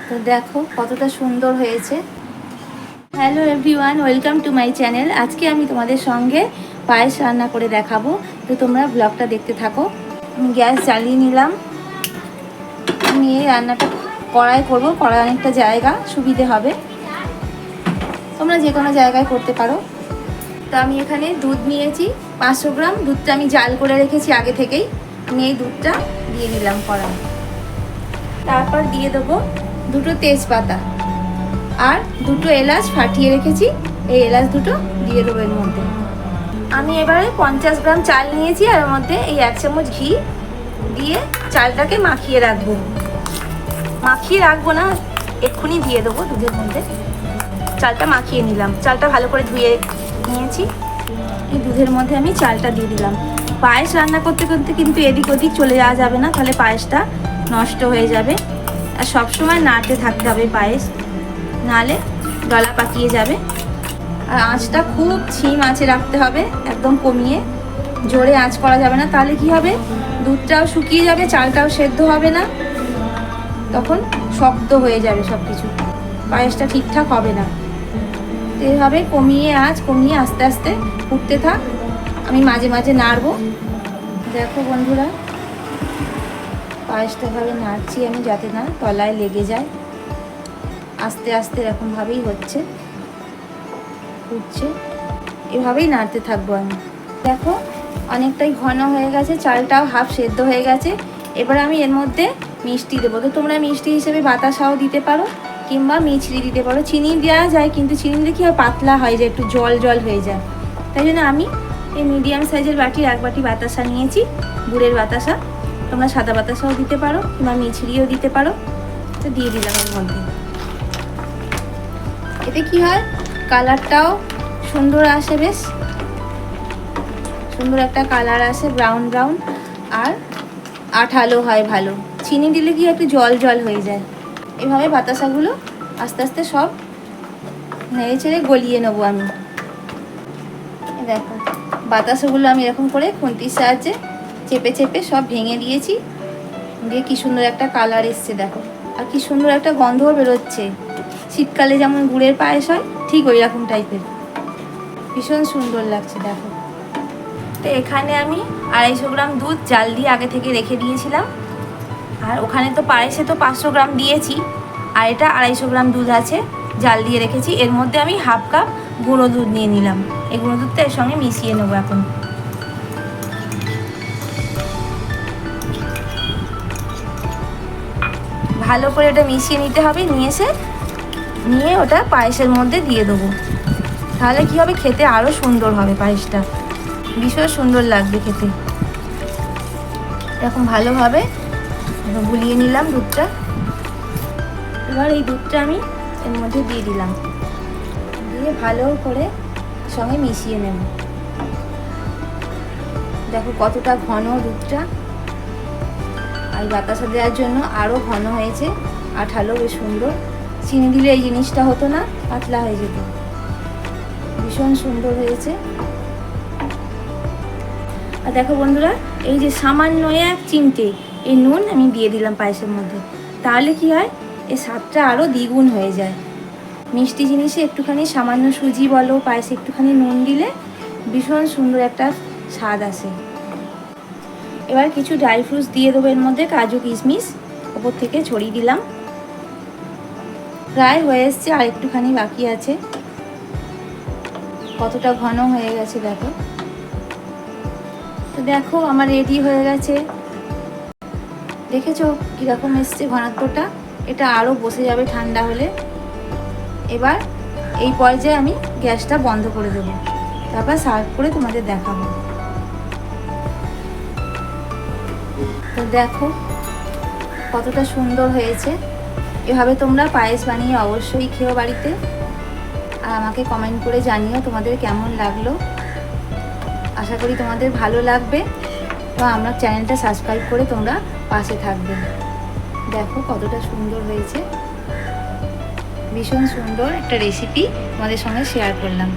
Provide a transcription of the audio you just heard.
তো দেখো কতটা সুন্দর হয়েছে। Hello everyone, welcome to my channel. আজকে আমি তোমাদের সঙ্গে পায়েস রান্না করে দেখাবো, তো তোমরা ব্লগটা দেখতে থাকো। আমি গ্যাস জ্বালিয়ে নিলাম, নিয়ে রান্নাটা কড়াই করবো। কড়াই অনেকটা জায়গা, সুবিধে হবে, তোমরা যে কোনো জায়গায় করতে পারো। তো আমি এখানে দুধ নিয়েছি 500 গ্রাম। দুধটা আমি জাল করে রেখেছি আগে থেকেই। আমি এই দুধটা দিয়ে দিলাম কড়াই। তারপর দিয়ে দেবো 2টো তেজপাতা আর 2টো এলাচ ফাটিয়ে রেখেছি। এই এলাচ 2টো দিয়ে দেবো এর মধ্যে। আমি এবারে 50 গ্রাম চাল নিয়েছি, আর এর মধ্যে এই 1 চামচ ঘি দিয়ে চালটাকে মাখিয়ে রাখবো। মাখিয়ে রাখবো না, এক্ষুনি দিয়ে দেবো দুধের মধ্যে। চালটা মাখিয়ে নিলাম, চালটা ভালো করে ধুয়ে নিয়েছি। এই দুধের মধ্যে আমি চালটা দিয়ে দিলাম। পায়েস রান্না করতে করতে কিন্তু এদিক ওদিক চলে যাওয়া যাবে না, তাহলে পায়েসটা নষ্ট হয়ে যাবে। আর সবসময় নাড়তে থাকতে হবে পায়েস, নাহলে গলা পাকিয়ে যাবে। আর আঁচটা খুব ছিম আঁচে রাখতে হবে, একদম কমিয়ে। জোরে আঁচ করা যাবে না, তাহলে কি হবে, দুধটাও শুকিয়ে যাবে, চালটাও সেদ্ধ হবে না, তখন শক্ত হয়ে যাবে সব কিছু, পায়েসটা ঠিকঠাক হবে না। এইভাবে কমিয়ে আঁচ কমিয়ে আস্তে আস্তে ফুটতে থাক, আমি মাঝে মাঝে নাড়বো। দেখো বন্ধুরা, পায়েসটা ভাবে নাড়ছি আমি যাতে না তলায় লেগে যায়। আস্তে আস্তে এরকমভাবেই হচ্ছে, ফুটছে, এভাবেই নাড়তে থাকবো আমি। দেখো অনেকটাই ঘন হয়ে গেছে, চালটাও হাফ সেদ্ধ হয়ে গেছে। এবার আমি এর মধ্যে মিষ্টি দেবো। তো তোমরা মিষ্টি হিসেবে বাতাসাও দিতে পারো, কিংবা মিছরি দিতে পারো। চিনি দেওয়া যায়, কিন্তু চিনি দিলে কি হয়, পাতলা হয়ে যায়, একটু জল জল হয়ে যায়। তাই জন্য আমি এই মিডিয়াম সাইজের বাটির 1 বাটি বাতাসা নিয়েছি, গুড়ের বাতাসা। তোমরা সাদা বাতাসাও দিতে পারো, কিংবা মিছরিও দিতে পারো। তো দিয়ে দিলাম এর মধ্যে। এতে কি হয়, কালারটাও সুন্দর আসে, বেশ সুন্দর একটা কালার আসে, ব্রাউন ব্রাউন, আর আঠালো হয় ভালো। চিনি দিলে কি একটু জল জল হয়ে যায়। এভাবে বাতাসাগুলো আস্তে আস্তে সব নেড়ে চেড়ে গলিয়ে নেবো আমি। দেখো বাতাসাগুলো আমি এরকম করে খুন্তির সাহায্যে চেপে চেপে সব ভেঙে দিয়েছি, দিয়ে কি সুন্দর একটা কালার এসছে দেখো। আর কি সুন্দর একটা গন্ধও বেরোচ্ছে। শীতকালে যেমন গুড়ের পায়েস হয়, ঠিক ওই রকম টাইপের, ভীষণ সুন্দর লাগছে দেখো। তো এখানে আমি 250 গ্রাম দুধ জাল দিয়ে আগে থেকে রেখে দিয়েছিলাম। আর ওখানে তো পায়েসে তো 500 গ্রাম দিয়েছি, আর এটা 250 গ্রাম দুধ আছে, জাল দিয়ে রেখেছি। এর মধ্যে আমি হাফ কাপ গুঁড়ো দুধ নিয়ে নিলাম। এই গুঁড়ো দুধটা এর সঙ্গে মিশিয়ে নেবো এখন। ভালো করে এটা মিশিয়ে নিতে হবে। নিয়ে ওটা পায়েসের মধ্যে দিয়ে দেবো। তাহলে কি হবে, খেতে আরও সুন্দর হবে, পায়েসটা ভীষণ সুন্দর লাগবে খেতে। এরকম ভালোভাবে গুলিয়ে নিলাম দুধটা। এবার এই দুধটা আমি এর মধ্যে দিয়ে দিলাম, দিয়ে ভালো করে সঙ্গে মিশিয়ে নেব। দেখো কতটা ঘন দুধটা, আর বাতাসা দেওয়ার জন্য আরও ঘন হয়েছে, আঠালো, বেশ সুন্দর। চিনি দিলে এই জিনিসটা হতো না, পাতলা হয়ে যেত। ভীষণ সুন্দর হয়েছে। আর দেখো বন্ধুরা, এই যে সামান্য 1 চিমটে এই নুন আমি দিয়ে দিলাম পায়েসের মধ্যে। তাহলে কি হয়, এই স্বাদটা আরও দ্বিগুণ হয়ে যায়। মিষ্টি জিনিসে একটুখানি সামান্য সুজি বলো, পায়েসে একটুখানি নুন দিলে ভীষণ সুন্দর একটা স্বাদ আসে। এবার কিছু ড্রাই ফ্রুটস দিয়ে দেবো এর মধ্যে, কাজু কিশমিশ ওপর থেকে ছড়িয়ে দিলাম। প্রায় হয়ে এসছে, আর একটুখানি বাকি আছে। কতটা ঘন হয়ে গেছে দেখো। তো দেখো আমার রেডি হয়ে গেছে। দেখেছো কীরকম এসছে ঘনত্বটা? এটা আরও বসে যাবে ঠান্ডা হলে। এবার এই পর্যায়ে আমি গ্যাসটা বন্ধ করে দেবো, তারপর সার্ভ করে তোমাদের দেখাবো। তো দেখো কতটা সুন্দর হয়েছে। এভাবে তোমরা পায়েস বানিয়ে অবশ্যই খেও বাড়িতে, আর আমাকে কমেন্ট করে জানিও তোমাদের কেমন লাগলো। আশা করি তোমাদের ভালো লাগবে, তো আমার চ্যানেলটা সাবস্ক্রাইব করে তোমরা পাশে থাকবে। দেখো কতটা সুন্দর হয়েছে, ভীষণ সুন্দর একটা রেসিপি তোমাদের সঙ্গে শেয়ার করলাম।